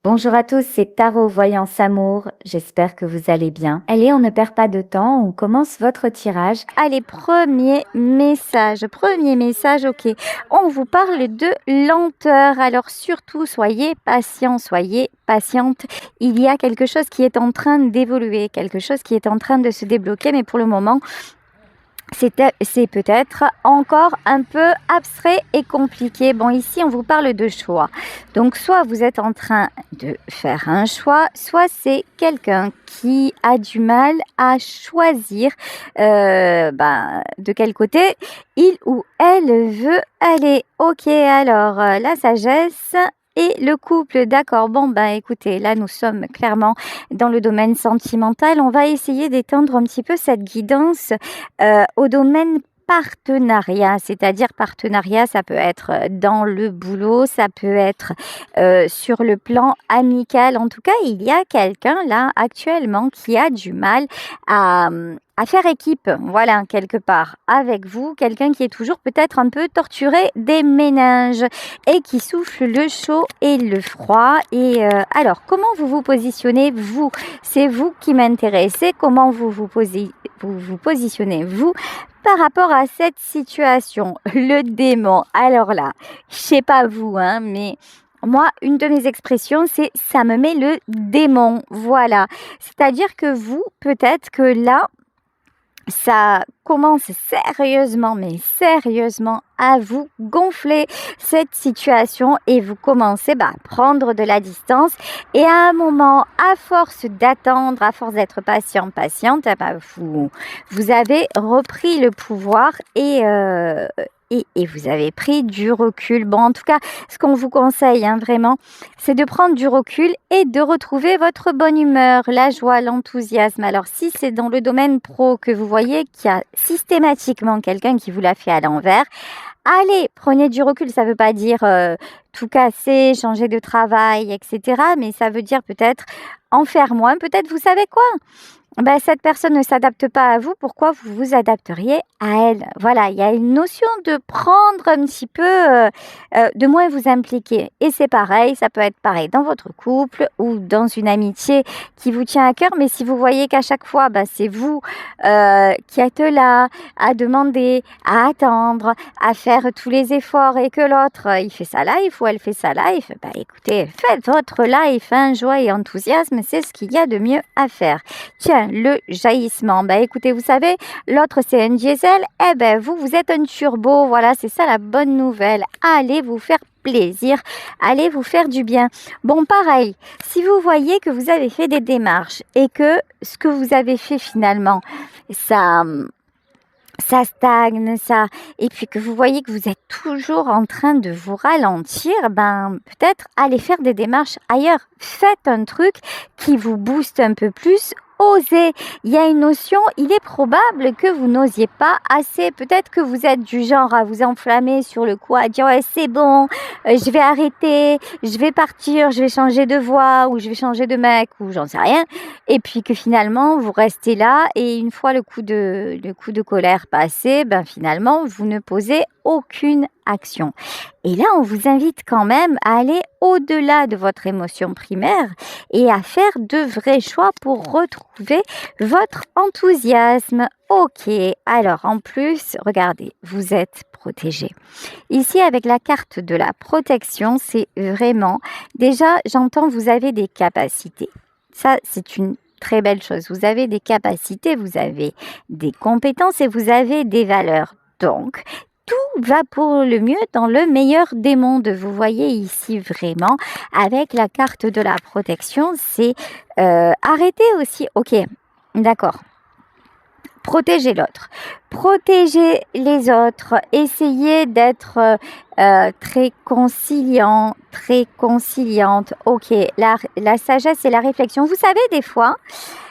Bonjour à tous, c'est Tarot Voyance Amour. J'espère que vous allez bien. Allez, on ne perd pas de temps, on commence votre tirage. Allez, premier message, ok. On vous parle de lenteur. Alors surtout, soyez patient, soyez patiente. Il y a quelque chose qui est en train d'évoluer, quelque chose qui est en train de se débloquer, mais pour le moment, c'est peut-être encore un peu abstrait et compliqué. Bon, ici, on vous parle de choix. Donc, soit vous êtes en train de faire un choix, soit c'est quelqu'un qui a du mal à choisir de quel côté il ou elle veut aller. Ok, alors, la sagesse et le couple, d'accord. Bon, écoutez, là, nous sommes clairement dans le domaine sentimental. On va essayer d'étendre un petit peu cette guidance au domaine partenariat, c'est-à-dire partenariat, ça peut être dans le boulot, ça peut être sur le plan amical. En tout cas, il y a quelqu'un là actuellement qui a du mal à faire équipe, voilà, quelque part, avec vous, quelqu'un qui est toujours peut-être un peu torturé des méninges et qui souffle le chaud et le froid. Et alors, comment vous vous positionnez, vous? C'est vous qui m'intéressez, comment vous positionnez, vous, par rapport à cette situation, le démon. Alors là, je sais pas vous, hein, mais moi, une de mes expressions, c'est ça me met le démon. Voilà. C'est-à-dire que vous, peut-être que là, ça commence sérieusement, mais sérieusement à vous gonfler cette situation et vous commencez à prendre de la distance et à un moment, à force d'attendre, à force d'être patiente, vous avez repris le pouvoir et vous avez pris du recul. Bon, en tout cas, ce qu'on vous conseille, hein, vraiment, c'est de prendre du recul et de retrouver votre bonne humeur, la joie, l'enthousiasme. Alors, si c'est dans le domaine pro que vous voyez qu'il y a systématiquement quelqu'un qui vous l'a fait à l'envers, allez, prenez du recul. Ça ne veut pas dire tout casser, changer de travail, etc. Mais ça veut dire peut-être en faire moins. Peut-être, vous savez quoi? Cette personne ne s'adapte pas à vous, pourquoi vous vous adapteriez à elle? Voilà, il y a une notion de prendre un petit peu, de moins vous impliquer. Et c'est pareil, ça peut être pareil dans votre couple ou dans une amitié qui vous tient à cœur. Mais si vous voyez qu'à chaque fois, c'est vous qui êtes là à demander, à attendre, à faire tous les efforts et que l'autre, il fait sa life ou elle fait sa life, écoutez, faites votre life, hein, joie et enthousiasme, c'est ce qu'il y a de mieux à faire. Tiens, le jaillissement. Écoutez, vous savez, l'autre c'est un diesel, vous êtes un turbo. Voilà, c'est ça la bonne nouvelle. Allez vous faire plaisir, allez vous faire du bien. Bon, pareil, si vous voyez que vous avez fait des démarches et que ce que vous avez fait finalement, ça stagne, et puis que vous voyez que vous êtes toujours en train de vous ralentir, peut-être allez faire des démarches ailleurs. Faites un truc qui vous booste un peu plus. Osez. Il y a une notion, il est probable que vous n'osiez pas assez. Peut-être que vous êtes du genre à vous enflammer sur le coup, à dire ouais, c'est bon, je vais arrêter, je vais partir, je vais changer de voix ou je vais changer de mec ou j'en sais rien. Et puis que finalement, vous restez là et une fois le coup de colère passé, finalement, vous ne posez aucune action. Et là, on vous invite quand même à aller au-delà de votre émotion primaire et à faire de vrais choix pour retrouver votre enthousiasme. Ok, alors en plus, regardez, vous êtes protégé. Ici, avec la carte de la protection, c'est vraiment, déjà, j'entends, vous avez des capacités. Ça, c'est une très belle chose. Vous avez des capacités, vous avez des compétences et vous avez des valeurs. Donc, tout va pour le mieux dans le meilleur des mondes. Vous voyez ici vraiment, avec la carte de la protection, c'est arrêter aussi. Ok, d'accord. Protéger l'autre, protéger les autres, essayez d'être très conciliant, très conciliante. Ok, la sagesse et la réflexion. Vous savez, des fois,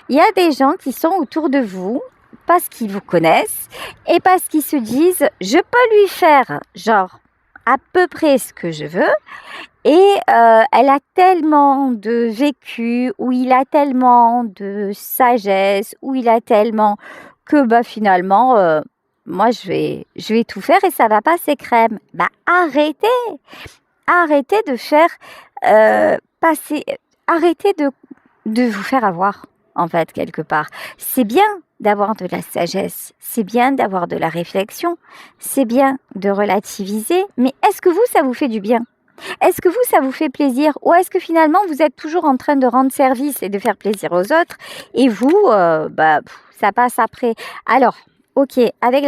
il y a des gens qui sont autour de vous parce qu'ils vous connaissent et parce qu'ils se disent je peux lui faire genre à peu près ce que je veux et elle a tellement de vécu ou il a tellement de sagesse ou il a tellement que finalement moi je vais tout faire et ça va passer crème. Arrêtez de faire arrêtez de vous faire avoir, en fait, quelque part. C'est bien d'avoir de la sagesse, c'est bien d'avoir de la réflexion, c'est bien de relativiser, mais est-ce que ça vous fait du bien? Est-ce que ça vous fait plaisir? Ou est-ce que finalement, vous êtes toujours en train de rendre service et de faire plaisir aux autres et vous, ça passe après? Alors, ok, avec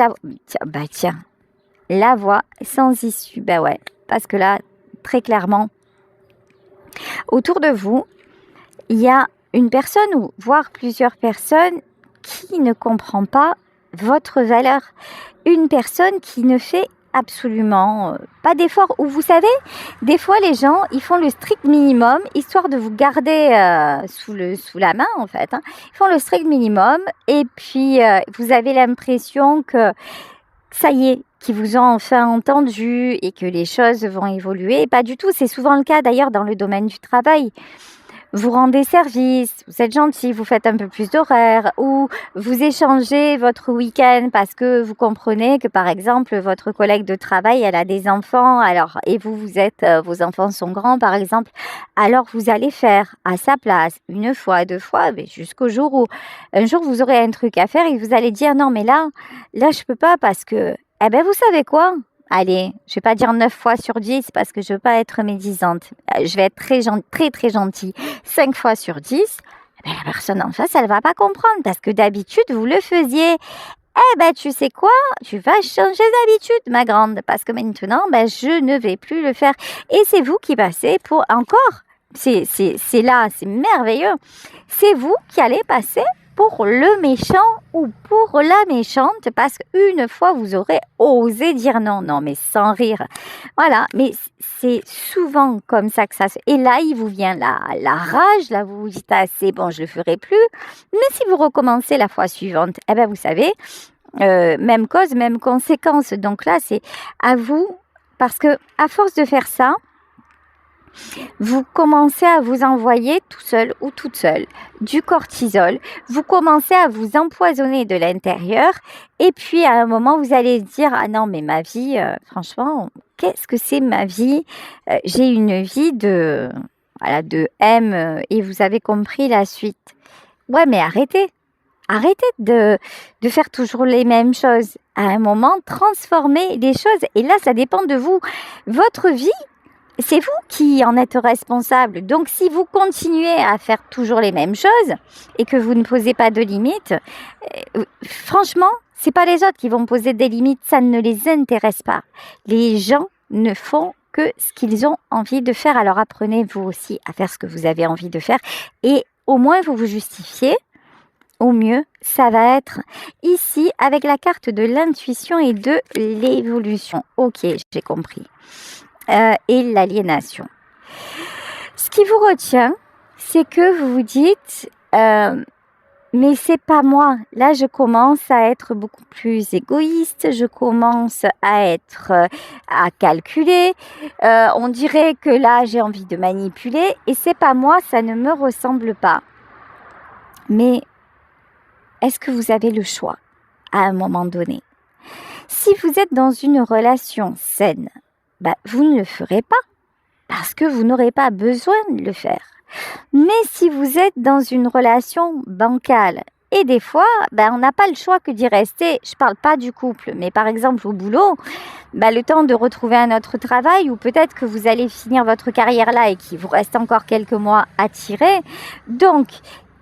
tiens, la voie sans issue, ouais, parce que là, très clairement, autour de vous, il y a une personne ou voire plusieurs personnes qui ne comprend pas votre valeur. Une personne qui ne fait absolument pas d'effort. Ou vous savez, des fois les gens, ils font le strict minimum, histoire de vous garder sous la main en fait. Ils font le strict minimum et puis vous avez l'impression que ça y est, qu'ils vous ont enfin entendu et que les choses vont évoluer. Pas du tout, c'est souvent le cas d'ailleurs dans le domaine du travail. Vous rendez service, vous êtes gentil, vous faites un peu plus d'horaires ou vous échangez votre week-end parce que vous comprenez que par exemple votre collègue de travail elle a des enfants et vos enfants sont grands par exemple, alors vous allez faire à sa place une fois, deux fois, mais jusqu'au jour où un jour vous aurez un truc à faire et vous allez dire non mais là je peux pas parce que vous savez quoi? Allez, je vais pas dire 9 fois sur 10 parce que je veux pas être médisante. Je vais être très gentille. 5 fois sur 10, la personne en face, elle va pas comprendre parce que d'habitude, vous le faisiez. Tu sais quoi? Tu vas changer d'habitude, ma grande, parce que maintenant, je ne vais plus le faire. Et c'est vous qui passez pour encore. C'est là, c'est merveilleux. C'est vous qui allez passer pour le méchant ou pour la méchante parce qu'une fois vous aurez osé dire non, mais sans rire. Voilà, mais c'est souvent comme ça que ça se... Et là, il vous vient la rage, là vous vous dites c'est bon, je le ferai plus. Mais si vous recommencez la fois suivante, vous savez, même cause, même conséquence. Donc là, c'est à vous, parce que à force de faire ça, vous commencez à vous envoyer tout seul ou toute seule du cortisol, vous commencez à vous empoisonner de l'intérieur et puis à un moment vous allez dire ah non mais ma vie, franchement, qu'est-ce que c'est ma vie? J'ai une vie de M et vous avez compris la suite. Ouais mais arrêtez de faire toujours les mêmes choses. À un moment, transformez les choses et là ça dépend de vous. Votre vie, c'est vous qui en êtes responsable. Donc, si vous continuez à faire toujours les mêmes choses et que vous ne posez pas de limites, franchement, c'est pas les autres qui vont poser des limites, ça ne les intéresse pas. Les gens ne font que ce qu'ils ont envie de faire. Alors, apprenez vous aussi à faire ce que vous avez envie de faire et au moins vous vous justifiez. Au mieux, ça va être ici avec la carte de l'intuition et de l'évolution. Ok, j'ai compris. Et l'aliénation. Ce qui vous retient, c'est que vous vous dites mais c'est pas moi. Là, je commence à être beaucoup plus égoïste, je commence à calculer. On dirait que là, j'ai envie de manipuler et c'est pas moi, ça ne me ressemble pas. Mais est-ce que vous avez le choix à un moment donné? Si vous êtes dans une relation saine, vous ne le ferez pas parce que vous n'aurez pas besoin de le faire. Mais si vous êtes dans une relation bancale, et des fois, on n'a pas le choix que d'y rester. Je ne parle pas du couple, mais par exemple au boulot, le temps de retrouver un autre travail ou peut-être que vous allez finir votre carrière là et qu'il vous reste encore quelques mois à tirer. Donc,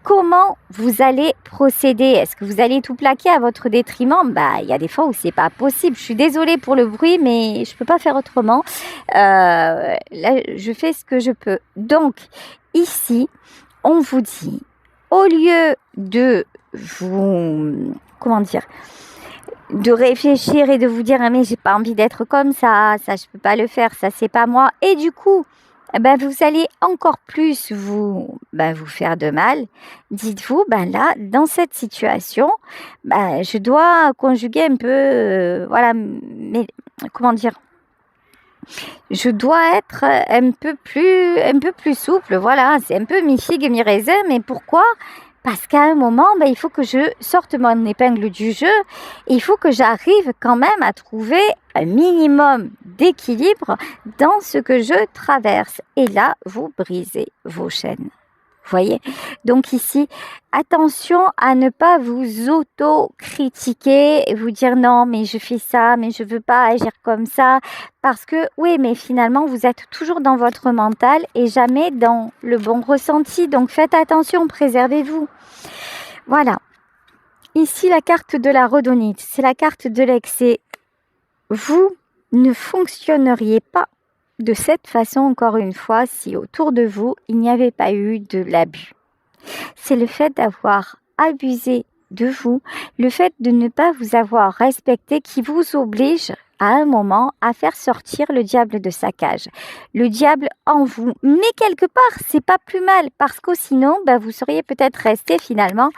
comment vous allez procéder? Est-ce que vous allez tout plaquer à votre détriment? Il y a des fois où c'est pas possible. Je suis désolée pour le bruit, mais je peux pas faire autrement. Là, je fais ce que je peux. Donc, ici, on vous dit, au lieu de vous, de réfléchir et de vous dire, mais j'ai pas envie d'être comme ça je peux pas le faire, ça c'est pas moi. Et du coup, vous allez encore plus vous faire de mal. Dites-vous, là, dans cette situation, je dois conjuguer un peu, mais je dois être un peu plus souple, voilà, c'est un peu mi-figue, mi-raisin, mais pourquoi? Parce qu'à un moment, il faut que je sorte mon épingle du jeu. Et il faut que j'arrive quand même à trouver un minimum d'équilibre dans ce que je traverse. Et là, vous brisez vos chaînes. Vous voyez? Donc ici, attention à ne pas vous auto-critiquer et vous dire non, mais je fais ça, mais je veux pas agir comme ça. Parce que oui, mais finalement, vous êtes toujours dans votre mental et jamais dans le bon ressenti. Donc faites attention, préservez-vous. Voilà. Ici, la carte de la rhodonite, c'est la carte de l'excès. Vous ne fonctionneriez pas de cette façon, encore une fois, si autour de vous, il n'y avait pas eu de l'abus. C'est le fait d'avoir abusé de vous, le fait de ne pas vous avoir respecté qui vous oblige à un moment à faire sortir le diable de sa cage. Le diable en vous. Mais quelque part, c'est pas plus mal parce que sinon, vous seriez peut-être resté finalement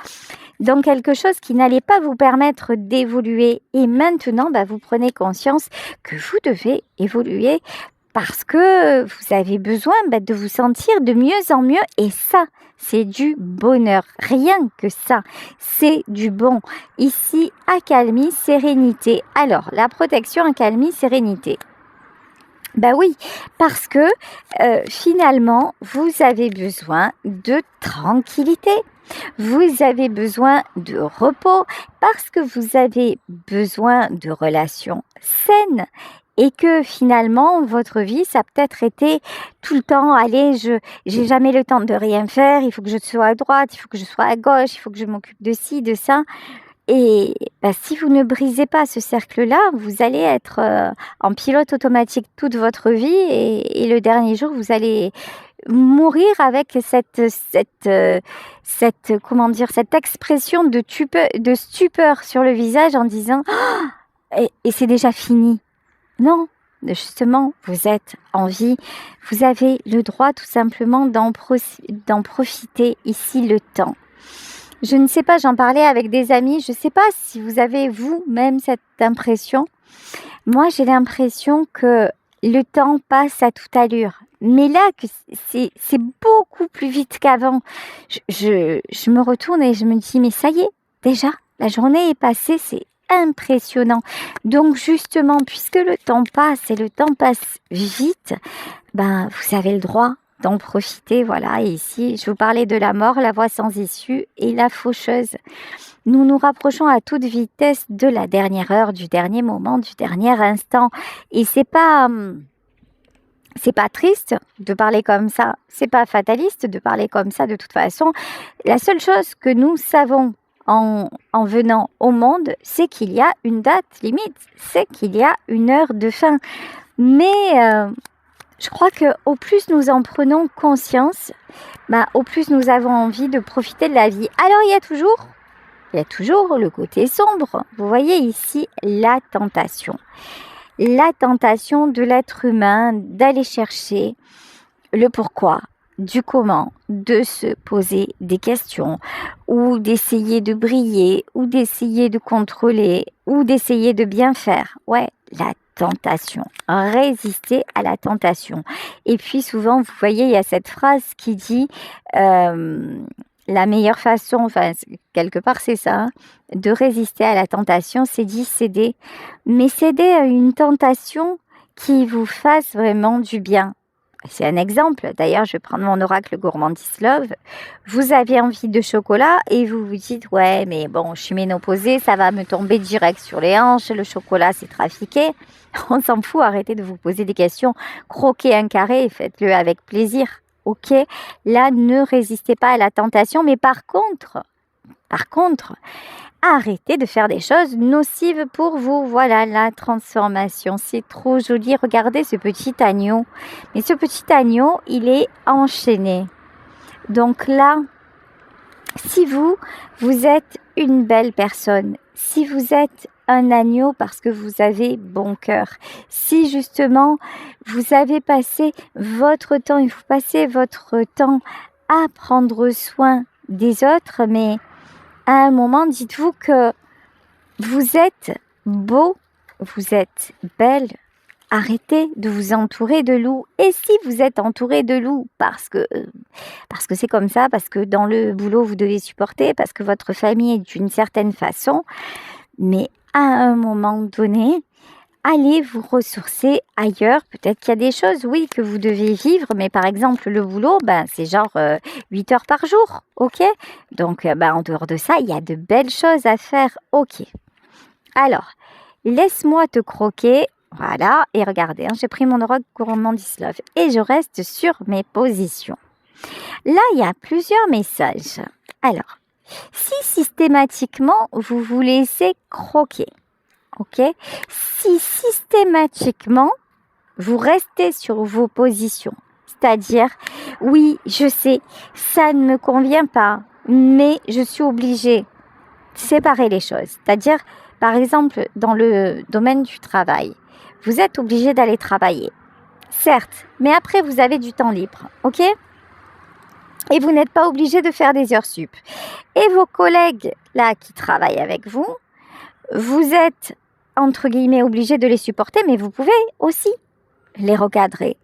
dans quelque chose qui n'allait pas vous permettre d'évoluer. Et maintenant, vous prenez conscience que vous devez évoluer parce que vous avez besoin de vous sentir de mieux en mieux. Et ça, c'est du bonheur. Rien que ça, c'est du bon. Ici, accalmie, sérénité. Alors, la protection, accalmie, sérénité. Oui, parce que finalement, vous avez besoin de tranquillité. Vous avez besoin de repos parce que vous avez besoin de relations saines et que finalement, votre vie, ça a peut-être été tout le temps, allez, j'ai jamais le temps de rien faire, il faut que je sois à droite, il faut que je sois à gauche, il faut que je m'occupe de ci, de ça. Et si vous ne brisez pas ce cercle-là, vous allez être en pilote automatique toute votre vie et le dernier jour, vous allez mourir avec cette expression de stupeur sur le visage en disant et c'est déjà fini. Non, justement, vous êtes en vie, vous avez le droit tout simplement d'en profiter ici le temps. Je ne sais pas, j'en parlais avec des amis, je ne sais pas si vous avez vous-même cette impression. Moi, j'ai l'impression que le temps passe à toute allure. Mais là, que c'est beaucoup plus vite qu'avant. Je me retourne et je me dis, mais ça y est, déjà, la journée est passée, c'est impressionnant. Donc justement, puisque le temps passe et le temps passe vite, vous avez le droit d'en profiter. Voilà, et ici, je vous parlais de la mort, la voie sans issue et la faucheuse. Nous nous rapprochons à toute vitesse de la dernière heure, du dernier moment, du dernier instant. Et c'est pas triste de parler comme ça, c'est pas fataliste de parler comme ça de toute façon. La seule chose que nous savons en venant au monde, c'est qu'il y a une date limite, c'est qu'il y a une heure de fin. Mais je crois que au plus nous en prenons conscience, au plus nous avons envie de profiter de la vie. Alors il y a toujours le côté sombre. Vous voyez ici la tentation. La tentation de l'être humain d'aller chercher le pourquoi, du comment, de se poser des questions ou d'essayer de briller ou d'essayer de contrôler ou d'essayer de bien faire. Ouais, la tentation, résister à la tentation. Et puis souvent, vous voyez, il y a cette phrase qui dit la meilleure façon, quelque part c'est ça, de résister à la tentation, c'est d'y céder. Mais céder à une tentation qui vous fasse vraiment du bien. C'est un exemple. D'ailleurs, je vais prendre mon oracle Gourmandise Love. Vous avez envie de chocolat et vous vous dites, ouais, mais bon, je suis ménopausée, ça va me tomber direct sur les hanches, le chocolat, c'est trafiqué. On s'en fout, arrêtez de vous poser des questions. Croquez un carré et faites-le avec plaisir. Ok, là, ne résistez pas à la tentation, mais par contre, arrêtez de faire des choses nocives pour vous. Voilà la transformation. C'est trop joli. Regardez ce petit agneau. Mais ce petit agneau, il est enchaîné. Donc là, si vous êtes une belle personne, si vous êtes un agneau parce que vous avez bon cœur, si justement vous avez passé votre temps, il faut passer votre temps à prendre soin des autres, mais à un moment, dites-vous que vous êtes beau, vous êtes belle arrêtez de vous entourer de loups. Et si vous êtes entouré de loups parce que c'est comme ça, parce que dans le boulot vous devez supporter, parce que votre famille est d'une certaine façon, mais à un moment donné, allez vous ressourcer ailleurs. Peut-être qu'il y a des choses, oui, que vous devez vivre, mais par exemple, le boulot, c'est genre 8 heures par jour, ok? Donc, en dehors de ça, il y a de belles choses à faire, ok. Alors, laisse-moi te croquer, voilà, et regardez, j'ai pris mon drogue gourmandise love et je reste sur mes positions. Là, il y a plusieurs messages. Alors, si systématiquement, vous vous laissez croquer, ok? Si systématiquement, vous restez sur vos positions, c'est-à-dire, oui, je sais, ça ne me convient pas, mais je suis obligée de séparer les choses. C'est-à-dire, par exemple, dans le domaine du travail, vous êtes obligé d'aller travailler, certes, mais après, vous avez du temps libre, ok? Et vous n'êtes pas obligé de faire des heures sup. Et vos collègues, là, qui travaillent avec vous, vous êtes, entre guillemets, obligé de les supporter, mais vous pouvez aussi les recadrer.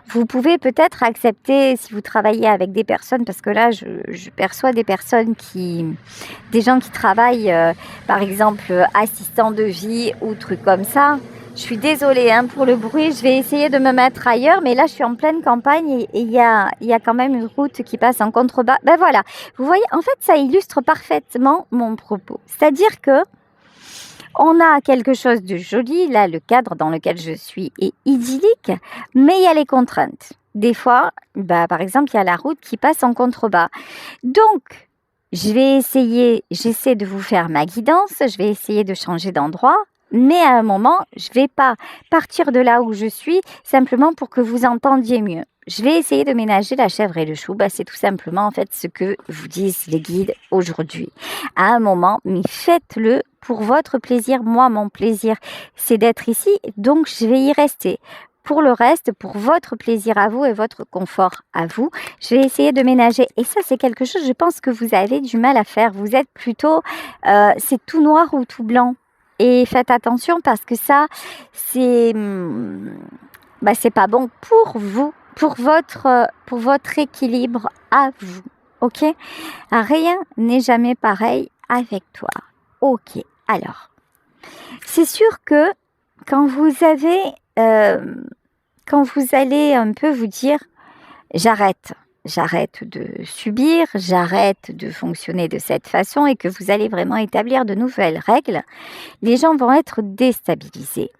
Vous pouvez peut-être accepter, si vous travaillez avec des personnes, parce que là, je perçois des gens qui travaillent, par exemple, assistants de vie ou trucs comme ça. Je suis désolée pour le bruit, je vais essayer de me mettre ailleurs, mais là, je suis en pleine campagne et il y a quand même une route qui passe en contrebas. Voilà, vous voyez, en fait, ça illustre parfaitement mon propos. C'est-à-dire que on a quelque chose de joli, là, le cadre dans lequel je suis est idyllique, mais il y a les contraintes. Des fois, par exemple, il y a la route qui passe en contrebas. Donc, j'essaie de vous faire ma guidance, je vais essayer de changer d'endroit, mais à un moment, je ne vais pas partir de là où je suis simplement pour que vous entendiez mieux. Je vais essayer de ménager la chèvre et le chou. C'est tout simplement en fait ce que vous disent les guides aujourd'hui. À un moment, mais faites-le pour votre plaisir. Moi, mon plaisir, c'est d'être ici, donc je vais y rester. Pour le reste, pour votre plaisir à vous et votre confort à vous, je vais essayer de ménager. Et ça, c'est quelque chose, je pense que vous avez du mal à faire. Vous êtes plutôt, c'est tout noir ou tout blanc. Et faites attention parce que ça, c'est pas bon pour vous, pour votre équilibre à vous. Ok? Rien n'est jamais pareil avec toi. Ok. Alors, c'est sûr que quand vous allez un peu vous dire, j'arrête de subir, j'arrête de fonctionner de cette façon et que vous allez vraiment établir de nouvelles règles, les gens vont être déstabilisés.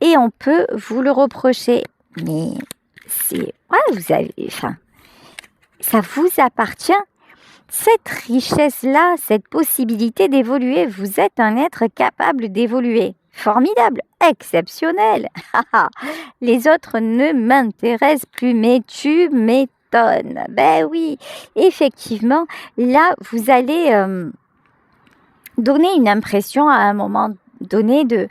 Et on peut vous le reprocher, mais ça vous appartient. Cette richesse-là, cette possibilité d'évoluer, vous êtes un être capable d'évoluer. Formidable, exceptionnel. Les autres ne m'intéressent plus, mais tu m'étonnes. Oui, effectivement, là, vous allez donner une impression à un moment donné de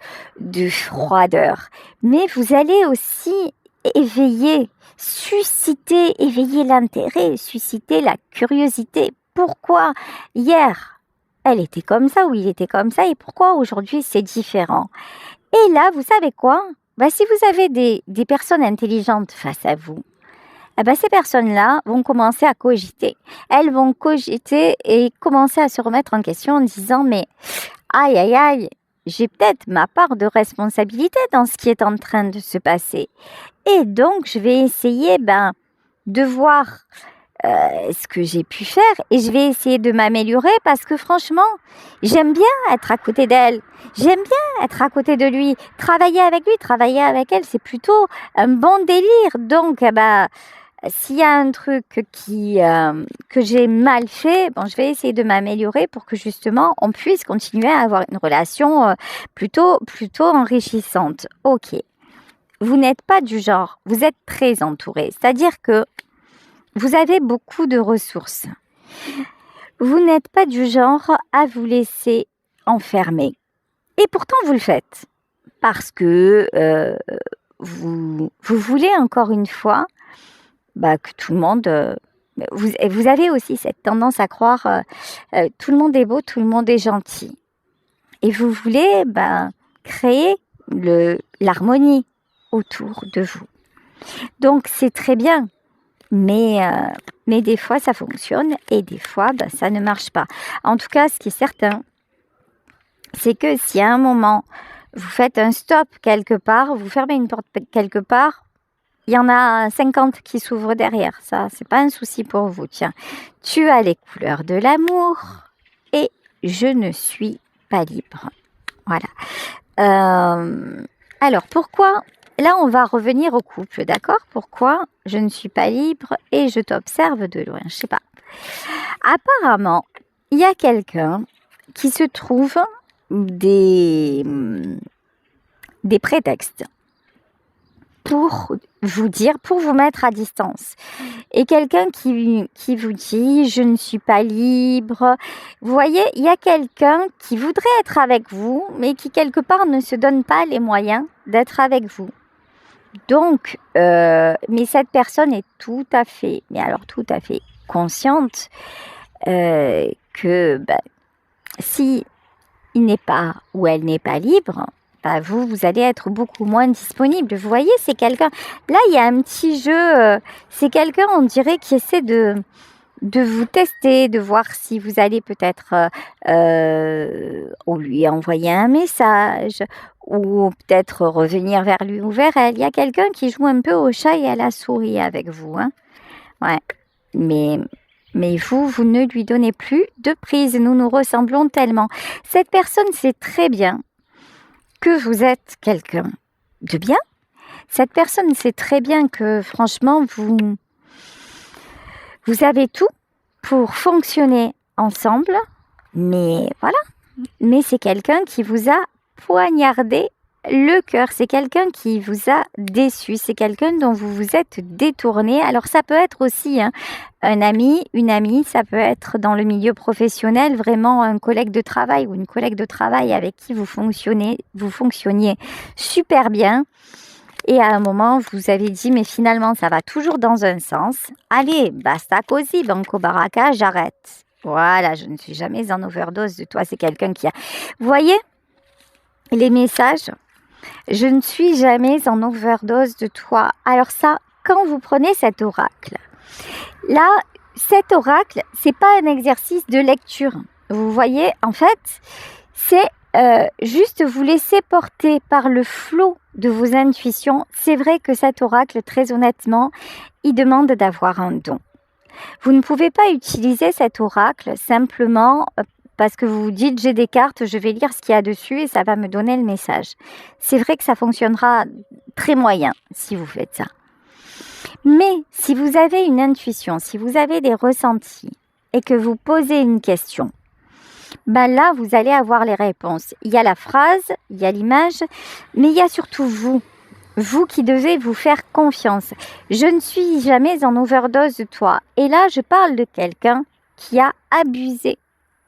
froideur. Mais vous allez aussi éveiller l'intérêt, susciter la curiosité. Pourquoi hier, elle était comme ça ou il était comme ça et pourquoi aujourd'hui c'est différent? Et là, vous savez quoi? Si vous avez des personnes intelligentes face à vous, ces personnes-là vont commencer à cogiter. Elles vont cogiter et commencer à se remettre en question en disant « mais aïe aïe aïe, j'ai peut-être ma part de responsabilité dans ce qui est en train de se passer. » Et donc, je vais essayer de voir ce que j'ai pu faire et je vais essayer de m'améliorer parce que franchement, j'aime bien être à côté d'elle. J'aime bien être à côté de lui. Travailler avec lui, travailler avec elle, c'est plutôt un bon délire. Donc, s'il y a un truc que j'ai mal fait, je vais essayer de m'améliorer pour que justement on puisse continuer à avoir une relation plutôt enrichissante. Ok. Vous n'êtes pas du genre, vous êtes très entouré. C'est-à-dire que vous avez beaucoup de ressources. Vous n'êtes pas du genre à vous laisser enfermer. Et pourtant, vous le faites. Parce que vous voulez encore une fois que tout le monde... vous avez aussi cette tendance à croire tout le monde est beau, tout le monde est gentil. Et vous voulez créer l'harmonie. autour de vous. Donc c'est très bien, mais des fois ça fonctionne et des fois ça ne marche pas. En tout cas, ce qui est certain, c'est que si à un moment vous faites un stop quelque part, vous fermez une porte quelque part, il y en a 50 qui s'ouvrent derrière. Ça, c'est pas un souci pour vous. Tiens, tu as les couleurs de l'amour et je ne suis pas libre. Voilà. Alors, pourquoi? Là, on va revenir au couple, d'accord? Pourquoi je ne suis pas libre et je t'observe de loin? Je sais pas. Apparemment, il y a quelqu'un qui se trouve des prétextes pour vous dire, pour vous mettre à distance. Et quelqu'un qui vous dit, je ne suis pas libre. Vous voyez, il y a quelqu'un qui voudrait être avec vous, mais qui quelque part ne se donne pas les moyens d'être avec vous. Donc, mais cette personne est tout à fait consciente que si il n'est pas ou elle n'est pas libre, vous allez être beaucoup moins disponible. Vous voyez, c'est quelqu'un. Là, il y a un petit jeu. C'est quelqu'un, on dirait, qui essaie de vous tester, de voir si vous allez peut-être lui envoyer un message ou peut-être revenir vers lui ou vers elle. Il y a quelqu'un qui joue un peu au chat et à la souris avec vous. Hein. Ouais. Mais vous ne lui donnez plus de prise. Nous nous ressemblons tellement. Cette personne sait très bien que vous êtes quelqu'un de bien. Cette personne sait très bien que franchement, vous avez tout pour fonctionner ensemble. Mais voilà. Mais c'est quelqu'un qui vous a poignardé le cœur. C'est quelqu'un qui vous a déçu. C'est quelqu'un dont vous vous êtes détourné. Alors ça peut être aussi un ami, une amie. Ça peut être dans le milieu professionnel, vraiment un collègue de travail ou une collègue de travail avec qui vous fonctionniez super bien. Et à un moment, vous avez dit, mais finalement, ça va toujours dans un sens. Allez, basta così, banco baraka, j'arrête. Voilà, je ne suis jamais en overdose de toi. C'est quelqu'un qui a... Vous voyez, les messages, je ne suis jamais en overdose de toi. Alors ça, quand vous prenez cet oracle, là, cet oracle, c'est pas un exercice de lecture. Vous voyez, en fait, c'est juste vous laisser porter par le flot de vos intuitions. C'est vrai que cet oracle, très honnêtement, il demande d'avoir un don. Vous ne pouvez pas utiliser cet oracle simplement parce que vous vous dites j'ai des cartes, je vais lire ce qu'il y a dessus et ça va me donner le message. C'est vrai que ça fonctionnera très moyen si vous faites ça. Mais si vous avez une intuition, si vous avez des ressentis et que vous posez une question, là vous allez avoir les réponses. Il y a la phrase, il y a l'image, mais il y a surtout vous. Vous qui devez vous faire confiance. Je ne suis jamais en overdose de toi. Et là, je parle de quelqu'un qui a abusé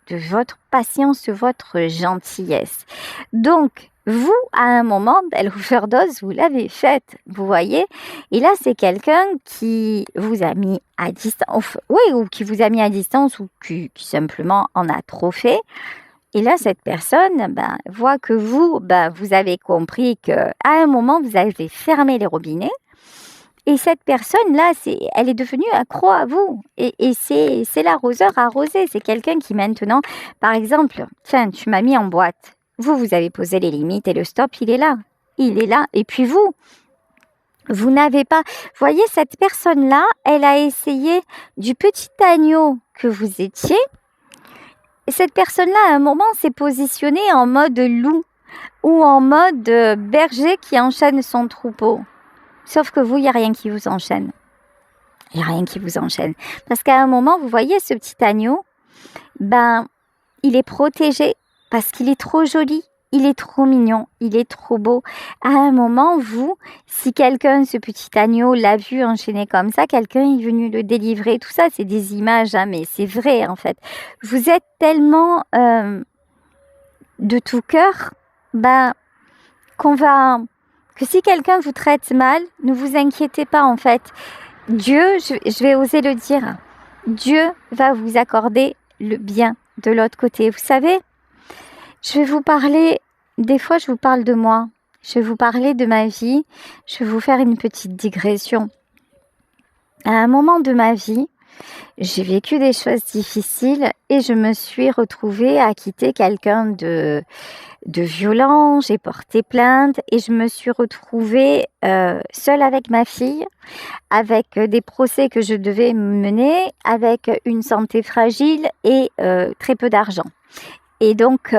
de votre patience, de votre gentillesse. Donc, vous, à un moment, l'overdose, vous l'avez faite, vous voyez. Et là, c'est quelqu'un qui vous a mis à distance, ou qui vous a mis à distance, ou qui simplement en a trop fait. Et là, cette personne voit que vous, vous avez compris qu'à un moment, vous avez fermé les robinets. Et cette personne-là, elle est devenue accro à vous. Et c'est l'arroseur arrosé. C'est quelqu'un qui maintenant, par exemple, tiens, tu m'as mis en boîte. Vous avez posé les limites et le stop, il est là. Il est là. Et puis vous n'avez pas... Voyez, cette personne-là, elle a essayé du petit agneau que vous étiez. Et cette personne-là, à un moment, s'est positionnée en mode loup ou en mode berger qui enchaîne son troupeau. Sauf que vous, il n'y a rien qui vous enchaîne. Il n'y a rien qui vous enchaîne. Parce qu'à un moment, vous voyez ce petit agneau, il est protégé parce qu'il est trop joli, il est trop mignon, il est trop beau. À un moment, vous, si quelqu'un, ce petit agneau, l'a vu enchaîner comme ça, quelqu'un est venu le délivrer. Tout ça, c'est des images, mais c'est vrai en fait. Vous êtes tellement de tout cœur, que si quelqu'un vous traite mal, ne vous inquiétez pas en fait. Dieu, je vais oser le dire, Dieu va vous accorder le bien de l'autre côté. Vous savez, je vais vous parler, des fois je vous parle de moi je vais vous parler de ma vie. Je vais vous faire une petite digression. À un moment de ma vie, j'ai vécu des choses difficiles et je me suis retrouvée à quitter quelqu'un de violent. J'ai porté plainte et je me suis retrouvée seule avec ma fille, avec des procès que je devais mener, avec une santé fragile et très peu d'argent. Et donc,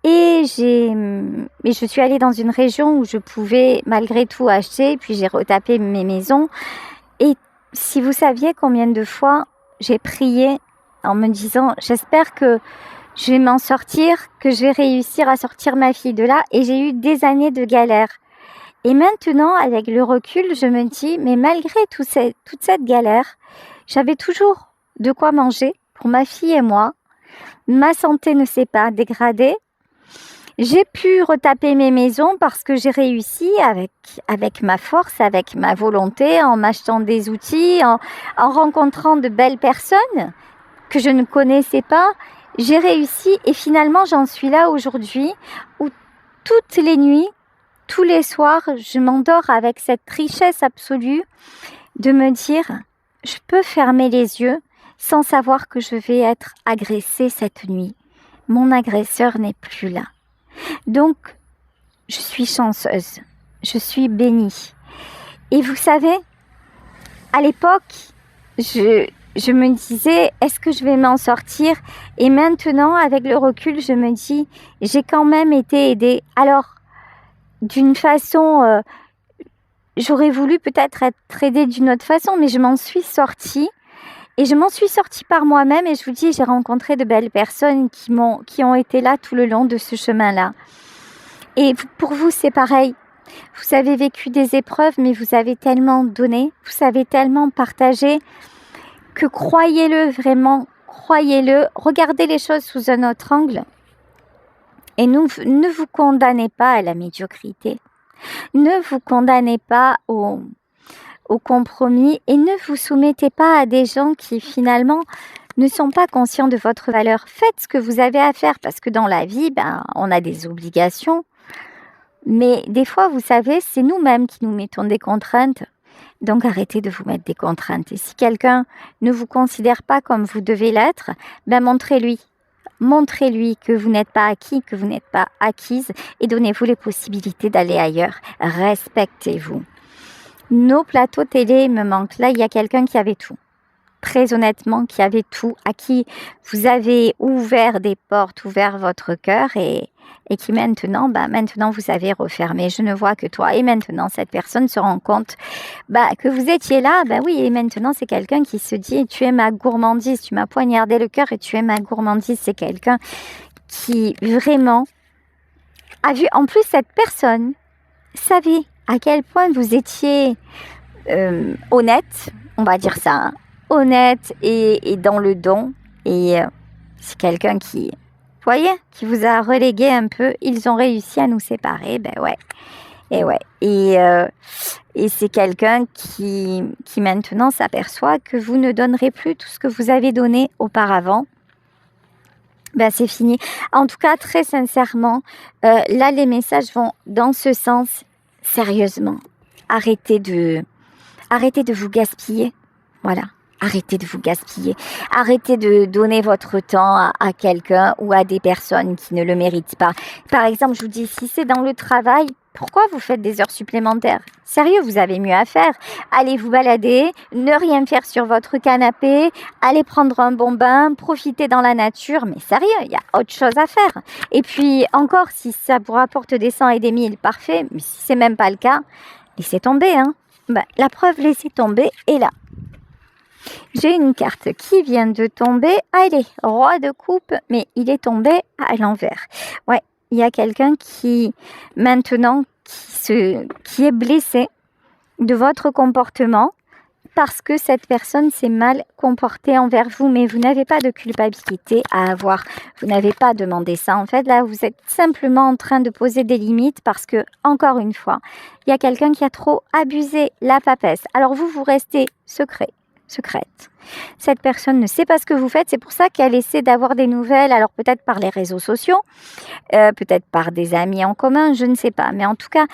mais je suis allée dans une région où je pouvais malgré tout acheter, puis j'ai retapé mes maisons. Et si vous saviez combien de fois j'ai prié en me disant, j'espère que je vais m'en sortir, que je vais réussir à sortir ma fille de là. Et j'ai eu des années de galère. Et maintenant, avec le recul, je me dis, mais malgré toute cette galère, j'avais toujours de quoi manger pour ma fille et moi. Ma santé ne s'est pas dégradée. J'ai pu retaper mes maisons parce que j'ai réussi avec ma force, avec ma volonté, en m'achetant des outils, en rencontrant de belles personnes que je ne connaissais pas. J'ai réussi et finalement j'en suis là aujourd'hui où toutes les nuits, tous les soirs, je m'endors avec cette richesse absolue de me dire, je peux fermer les yeux sans savoir que je vais être agressée cette nuit. Mon agresseur n'est plus là. Donc, je suis chanceuse, je suis bénie. Et vous savez, à l'époque, je me disais, est-ce que je vais m'en sortir? Et maintenant, avec le recul, je me dis, j'ai quand même été aidée. Alors, d'une façon, j'aurais voulu peut-être être aidée d'une autre façon, mais je m'en suis sortie. Et je m'en suis sortie par moi-même et je vous dis, j'ai rencontré de belles personnes qui ont été là tout le long de ce chemin-là. Et pour vous, c'est pareil. Vous avez vécu des épreuves, mais vous avez tellement donné, vous avez tellement partagé que croyez-le vraiment, croyez-le, regardez les choses sous un autre angle. Et ne vous condamnez pas à la médiocrité. Ne vous condamnez pas au compromis et ne vous soumettez pas à des gens qui finalement ne sont pas conscients de votre valeur. Faites ce que vous avez à faire parce que dans la vie, on a des obligations. Mais des fois, vous savez, c'est nous-mêmes qui nous mettons des contraintes. Donc arrêtez de vous mettre des contraintes. Et si quelqu'un ne vous considère pas comme vous devez l'être, montrez-lui. Montrez-lui que vous n'êtes pas acquis, que vous n'êtes pas acquise et donnez-vous les possibilités d'aller ailleurs. Respectez-vous. Nos plateaux télé me manquent. Là, il y a quelqu'un qui avait tout. Très honnêtement, qui avait tout, à qui vous avez ouvert des portes, ouvert votre cœur et qui maintenant vous avez refermé. Je ne vois que toi. Et maintenant, cette personne se rend compte que vous étiez là. Oui, et maintenant, c'est quelqu'un qui se dit, tu es ma gourmandise, tu m'as poignardé le cœur et tu es ma gourmandise. C'est quelqu'un qui vraiment a vu. En plus, cette personne savait à quel point vous étiez honnête, on va dire ça, hein, honnête et dans le don. Et c'est quelqu'un qui, vous voyez, qui vous a relégué un peu. Ils ont réussi à nous séparer, ouais. Et ouais. Et c'est quelqu'un qui maintenant s'aperçoit que vous ne donnerez plus tout ce que vous avez donné auparavant. C'est fini. En tout cas, très sincèrement, là, les messages vont dans ce sens. Sérieusement, arrêtez de vous gaspiller. Voilà, arrêtez de vous gaspiller. Arrêtez de donner votre temps à quelqu'un ou à des personnes qui ne le méritent pas. Par exemple, je vous dis, si c'est dans le travail, pourquoi vous faites des heures supplémentaires? Sérieux, vous avez mieux à faire. Allez vous balader, ne rien faire sur votre canapé, allez prendre un bon bain, profiter dans la nature. Mais sérieux, il y a autre chose à faire. Et puis encore, si ça vous rapporte des 100 et des 1000, parfait. Mais si c'est même pas le cas, laissez tomber. La preuve, laissez tomber est là. J'ai une carte qui vient de tomber. Allez, roi de coupe, mais il est tombé à l'envers. Ouais. Il y a quelqu'un qui, maintenant, qui est blessé de votre comportement parce que cette personne s'est mal comportée envers vous, mais vous n'avez pas de culpabilité à avoir. Vous n'avez pas demandé ça. En fait, là, vous êtes simplement en train de poser des limites parce que, encore une fois, il y a quelqu'un qui a trop abusé la papesse. Alors, vous restez secret. secrète. Cette personne ne sait pas ce que vous faites, c'est pour ça qu'elle essaie d'avoir des nouvelles, alors peut-être par les réseaux sociaux, peut-être par des amis en commun, je ne sais pas. Mais en tout cas,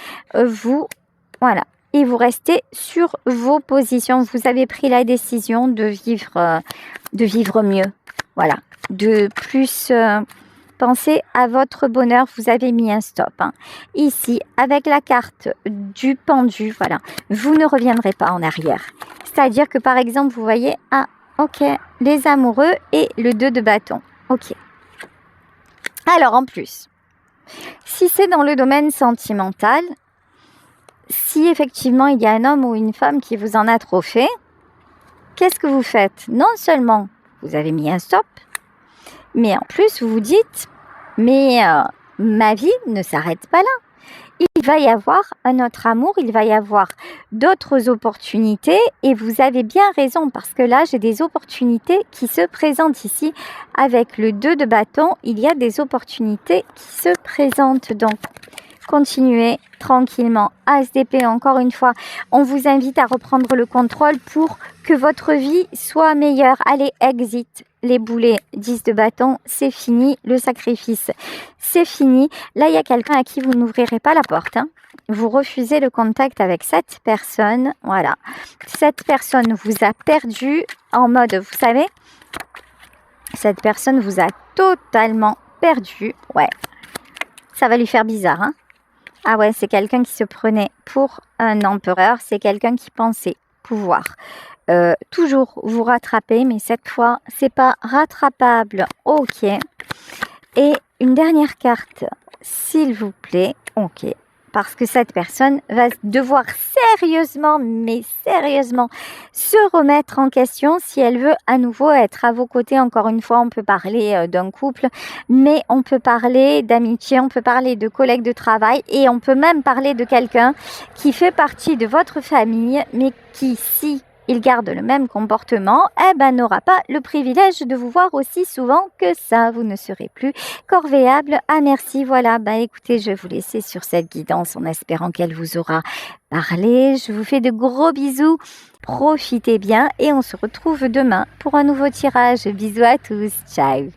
voilà. Et vous restez sur vos positions. Vous avez pris la décision de vivre mieux. Voilà. De plus penser à votre bonheur. Vous avez mis un stop. Ici, avec la carte du pendu, voilà. Vous ne reviendrez pas en arrière. C'est-à-dire que par exemple, vous voyez, ok, les amoureux et le 2 de bâton. Ok. Alors en plus, si c'est dans le domaine sentimental, si effectivement il y a un homme ou une femme qui vous en a trop fait, qu'est-ce que vous faites? Non seulement vous avez mis un stop, mais en plus vous vous dites, mais ma vie ne s'arrête pas là. Il va y avoir un autre amour, il va y avoir d'autres opportunités et vous avez bien raison parce que là, j'ai des opportunités qui se présentent ici. Avec le 2 de bâton, il y a des opportunités qui se présentent. Donc, continuez tranquillement. ASDP, encore une fois, on vous invite à reprendre le contrôle pour que votre vie soit meilleure. Allez, exit. Les boulets, 10 de bâton, c'est fini. Le sacrifice, c'est fini. Là, il y a quelqu'un à qui vous n'ouvrirez pas la porte. Vous refusez le contact avec cette personne. Voilà. Cette personne vous a perdu en mode, vous savez, cette personne vous a totalement perdu. Ouais, ça va lui faire bizarre. Ah ouais, c'est quelqu'un qui se prenait pour un empereur. C'est quelqu'un qui pensait pouvoir toujours vous rattraper, mais cette fois, c'est pas rattrapable. Ok. Et une dernière carte, s'il vous plaît. Ok. Parce que cette personne va devoir sérieusement, mais sérieusement, se remettre en question si elle veut à nouveau être à vos côtés. Encore une fois, on peut parler d'un couple, mais on peut parler d'amitié, on peut parler de collègues de travail et on peut même parler de quelqu'un qui fait partie de votre famille, mais qui, si il garde le même comportement, n'aura pas le privilège de vous voir aussi souvent que ça. Vous ne serez plus corvéable. Ah merci, voilà. Écoutez, je vais vous laisser sur cette guidance en espérant qu'elle vous aura parlé. Je vous fais de gros bisous. Profitez bien et on se retrouve demain pour un nouveau tirage. Bisous à tous. Ciao.